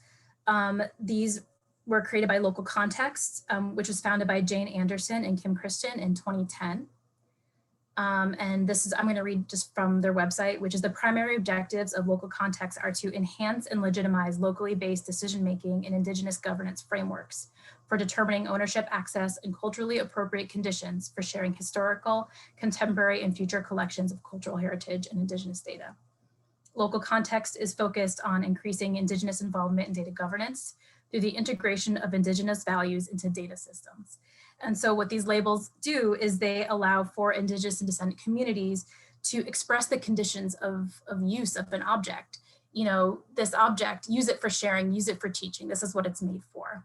These were created by Local Context, which was founded by Jane Anderson and Kim Christian in 2010. And this is, I'm going to read just from their website, which is the primary objectives of Local Context are to enhance and legitimize locally based decision-making in Indigenous governance frameworks for determining ownership, access, and culturally appropriate conditions for sharing historical, contemporary, and future collections of cultural heritage and Indigenous data. Local Context is focused on increasing Indigenous involvement in data governance through the integration of Indigenous values into data systems. And so what these labels do is they allow for Indigenous and descendant communities to express the conditions of use of an object. You know, this object, use it for sharing, use it for teaching. This is what it's made for.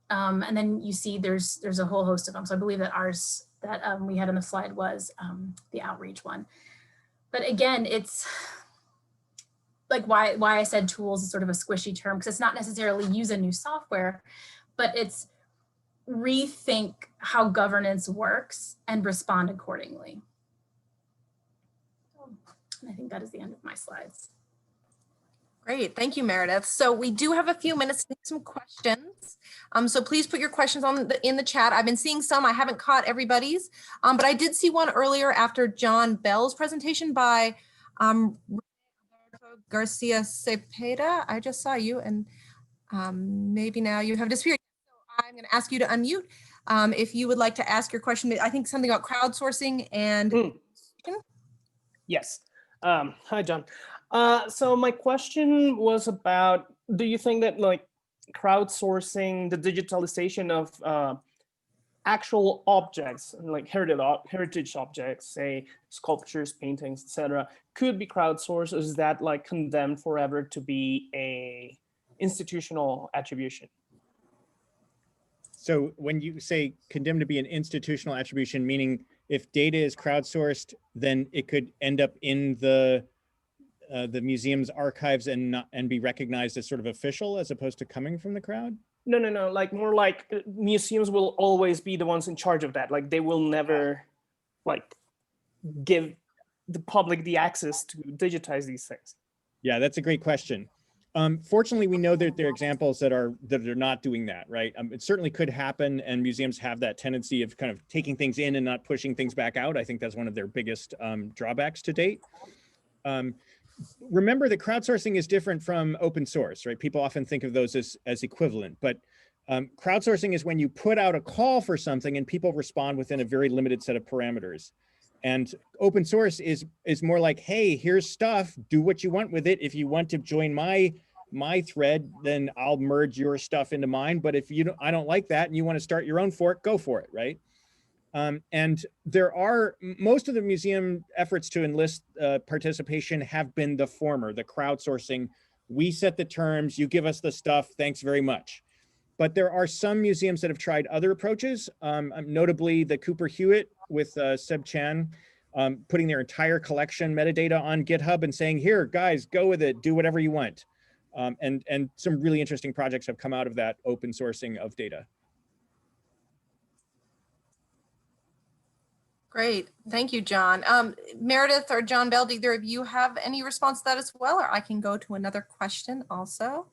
And then you see there's a whole host of them. So I believe that ours that we had on the slide was the outreach one. But again, it's like why I said tools is sort of a squishy term, because it's not necessarily use a new software, but it's rethink how governance works and respond accordingly. And I think that is the end of my slides. Great, thank you, Meredith. So we do have a few minutes to take some questions. So please put your questions in the chat. I've been seeing some, I haven't caught everybody's, but I did see one earlier after John Bell's presentation by Garcia Cepeda. I just saw you, and maybe now you have disappeared. So I'm going to ask you to unmute. If you would like to ask your question, I think something about crowdsourcing and Yes. Hi, John. So my question was about, do you think that like crowdsourcing the digitalization of actual objects, like heritage objects, say sculptures, paintings, etc., could be crowdsourced? Or is that like condemned forever to be a institutional attribution? So when you say condemned to be an institutional attribution, meaning if data is crowdsourced, then it could end up in the museum's archives and be recognized as sort of official as opposed to coming from the crowd? No, like more like museums will always be the ones in charge of that. Like they will never like give the public the access to digitize these things. Yeah, that's a great question. Fortunately, we know that there are examples that are not doing that, right? It certainly could happen, and museums have that tendency of kind of taking things in and not pushing things back out. I think that's one of their biggest drawbacks to date. Remember that crowdsourcing is different from open source, right? People often think of those as equivalent, but crowdsourcing is when you put out a call for something and people respond within a very limited set of parameters. And open source is more like, hey, here's stuff, do what you want with it. If you want to join my thread, then I'll merge your stuff into mine. But if I don't like that and you want to start your own fork, go for it, right? And there are, most of the museum efforts to enlist participation have been the former, the crowdsourcing. We set the terms, you give us the stuff, thanks very much. But there are some museums that have tried other approaches, notably the Cooper Hewitt with Seb Chan, putting their entire collection metadata on GitHub and saying, here, guys, go with it, do whatever you want. And some really interesting projects have come out of that open sourcing of data. Great. Thank you, John. Meredith or John Bell, do either of you have any response to that as well? Or I can go to another question also.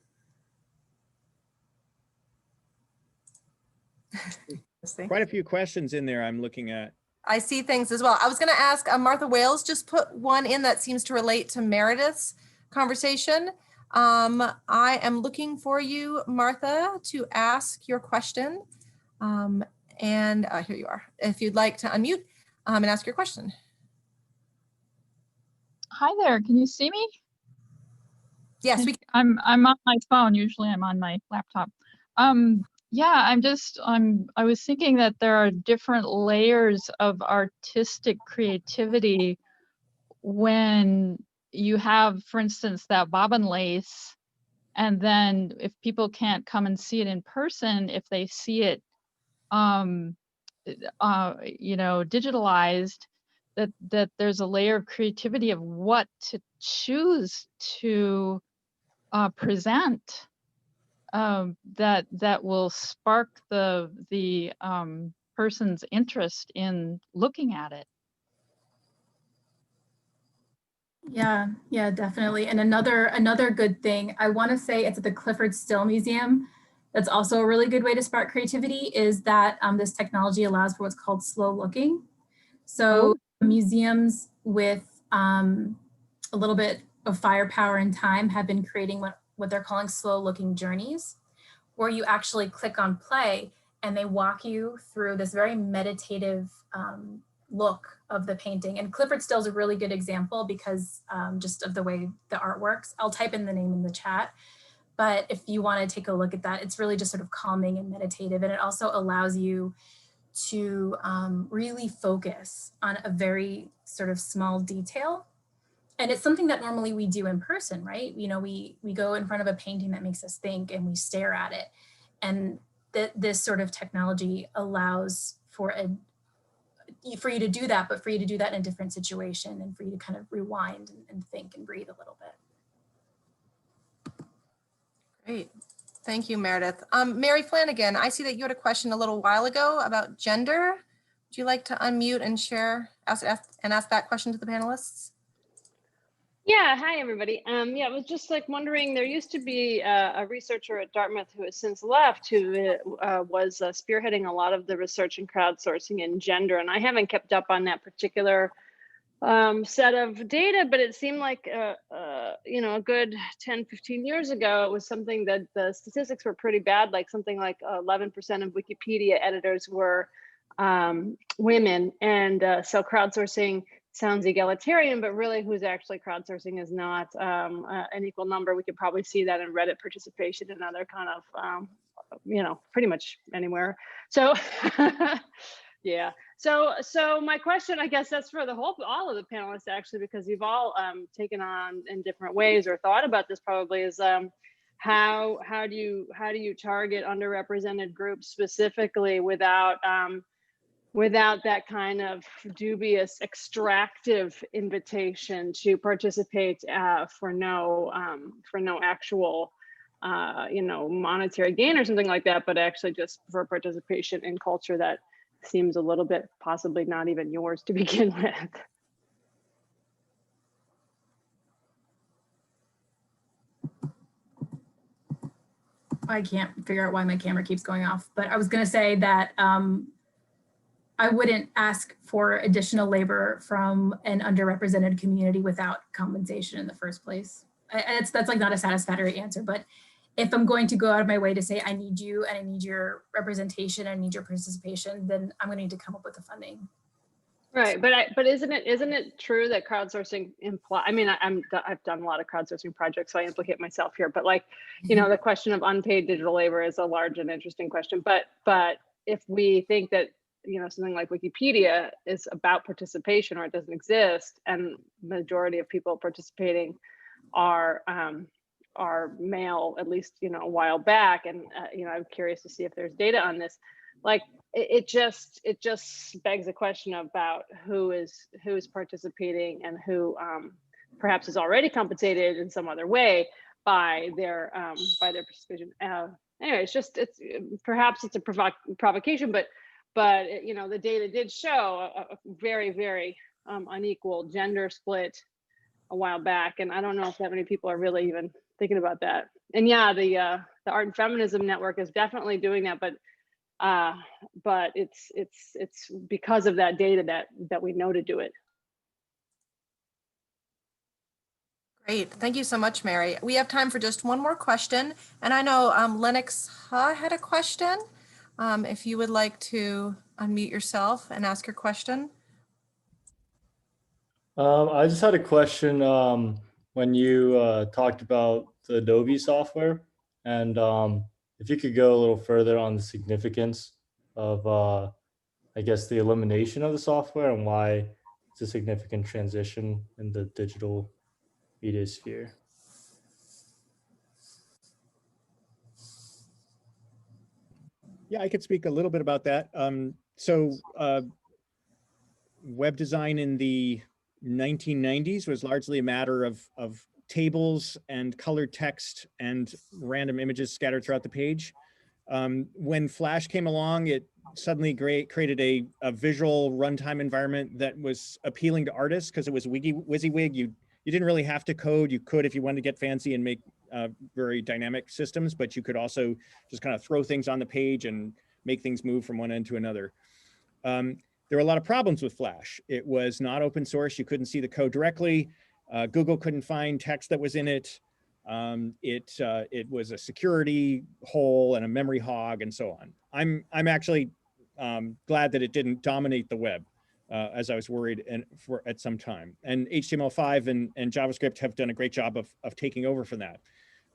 Quite a few questions in there I'm looking at. I see things as well. I was going to ask Martha Wales, just put one in that seems to relate to Meredith's conversation. I am looking for you, Martha, to ask your question. And here you are. If you'd like to unmute and ask your question. Hi there, can you see me? Yes, I'm on my phone. Usually I'm on my laptop. Yeah, I was thinking that there are different layers of artistic creativity when you have, for instance, that bobbin lace, and then if people can't come and see it in person, if they see it digitalized, that there's a layer of creativity of what to choose to present that will spark the person's interest in looking at it. Yeah, definitely. And another good thing, I want to say it's at the Clifford Still Museum. That's also a really good way to spark creativity, is that this technology allows for what's called slow looking. So museums with a little bit of firepower and time have been creating what they're calling slow looking journeys, where you actually click on play and they walk you through this very meditative look of the painting. And Clifford Still is a really good example because just of the way the art works. I'll type in the name in the chat. But if you want to take a look at that, it's really just sort of calming and meditative. And it also allows you to really focus on a very sort of small detail. And it's something that normally we do in person, right? You know, we go in front of a painting that makes us think and we stare at it. And this sort of technology allows for you to do that, but for you to do that in a different situation and for you to kind of rewind and think and breathe a little bit. Great. Thank you, Meredith. Mary Flanagan, I see that you had a question a little while ago about gender. Would you like to unmute and ask that question to the panelists? Yeah, hi everybody. Yeah, I was just like wondering, there used to be a researcher at Dartmouth who has since left, who was spearheading a lot of the research in crowdsourcing and gender, and I haven't kept up on that particular set of data, but it seemed like you know, a good 10, 15 years ago, it was something that the statistics were pretty bad, like something like 11% of Wikipedia editors were women. And so crowdsourcing sounds egalitarian, but really who's actually crowdsourcing is not an equal number. We could probably see that in Reddit participation and other kind of, you know, pretty much anywhere. So yeah. So my question, I guess that's for all of the panelists actually, because you've all taken on in different ways or thought about this probably, is how do you target underrepresented groups specifically without that kind of dubious extractive invitation to participate for no actual you know, monetary gain or something like that, but actually just for participation in culture that seems a little bit possibly not even yours to begin with. I can't figure out why my camera keeps going off, but I was going to say that I wouldn't ask for additional labor from an underrepresented community without compensation in the first place. That's like not a satisfactory answer, but if I'm going to go out of my way to say, I need you and I need your representation, I need your participation, then I'm going to need to come up with the funding. Right, but isn't it true that crowdsourcing imply? I mean, I've done a lot of crowdsourcing projects, so I implicate myself here. But like, you know, the question of unpaid digital labor is a large and interesting question. But if we think that, you know, something like Wikipedia is about participation or it doesn't exist, and majority of people participating are male, at least, you know, a while back, and you know, I'm curious to see if there's data on this. Like, it just begs a question about who is participating and who perhaps is already compensated in some other way by their participation. Anyway, it's perhaps it's a provocation, but you know, the data did show a very, very unequal gender split a while back, and I don't know if that many people are really even thinking about that. And yeah, the Art and Feminism Network is definitely doing that, but it's because of that data that we know to do it. Great, thank you so much, Mary. We have time for just one more question, and I know Lennox Ha had a question. If you would like to unmute yourself and ask your question. I just had a question when you talked about the Adobe software, and if you could go a little further on the significance of, I guess, the elimination of the software and why it's a significant transition in the digital media sphere. Yeah, I could speak a little bit about that. Web design in the 1990s was largely a matter of tables and colored text and random images scattered throughout the page. When Flash came along, it suddenly created a visual runtime environment that was appealing to artists because it was WYSIWYG. You didn't really have to code. You could, if you wanted to get fancy and make very dynamic systems, but you could also just kind of throw things on the page and make things move from one end to another. There were a lot of problems with Flash. It was not open source. You couldn't see the code directly. Google couldn't find text that was in it. It was a security hole and a memory hog and so on. I'm actually glad that it didn't dominate the web, as I was worried at some time. And HTML5 and JavaScript have done a great job of taking over from that.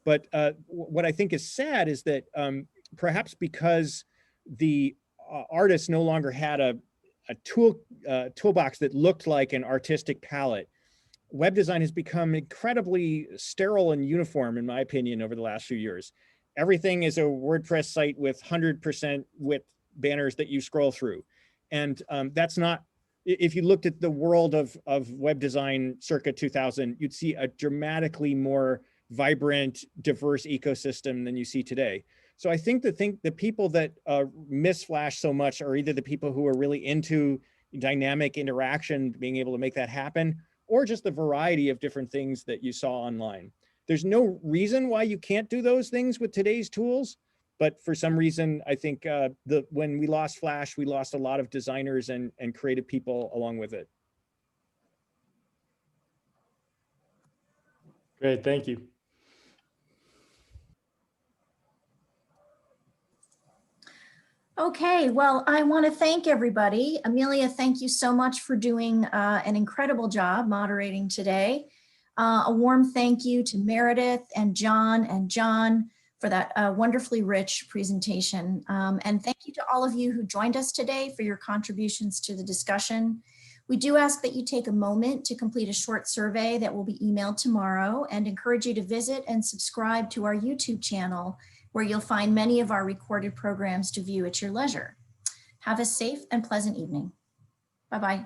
But what I think is sad is that perhaps because the artists no longer had a toolbox that looked like an artistic palette, web design has become incredibly sterile and uniform, in my opinion, over the last few years. Everything is a WordPress site with 100% width banners that you scroll through. And that's not, if you looked at the world of web design circa 2000, you'd see a dramatically more vibrant, diverse ecosystem than you see today. So I think the people that miss Flash so much are either the people who are really into dynamic interaction, being able to make that happen, or just the variety of different things that you saw online. There's no reason why you can't do those things with today's tools, but for some reason, I think when we lost Flash, we lost a lot of designers and creative people along with it. Great, thank you. Okay, well, I want to thank everybody. Amelia, thank you so much for doing an incredible job moderating today. A warm thank you to Meredith and John for that wonderfully rich presentation. And thank you to all of you who joined us today for your contributions to the discussion. We do ask that you take a moment to complete a short survey that will be emailed tomorrow, and encourage you to visit and subscribe to our YouTube channel, where you'll find many of our recorded programs to view at your leisure. Have a safe and pleasant evening. Bye-bye.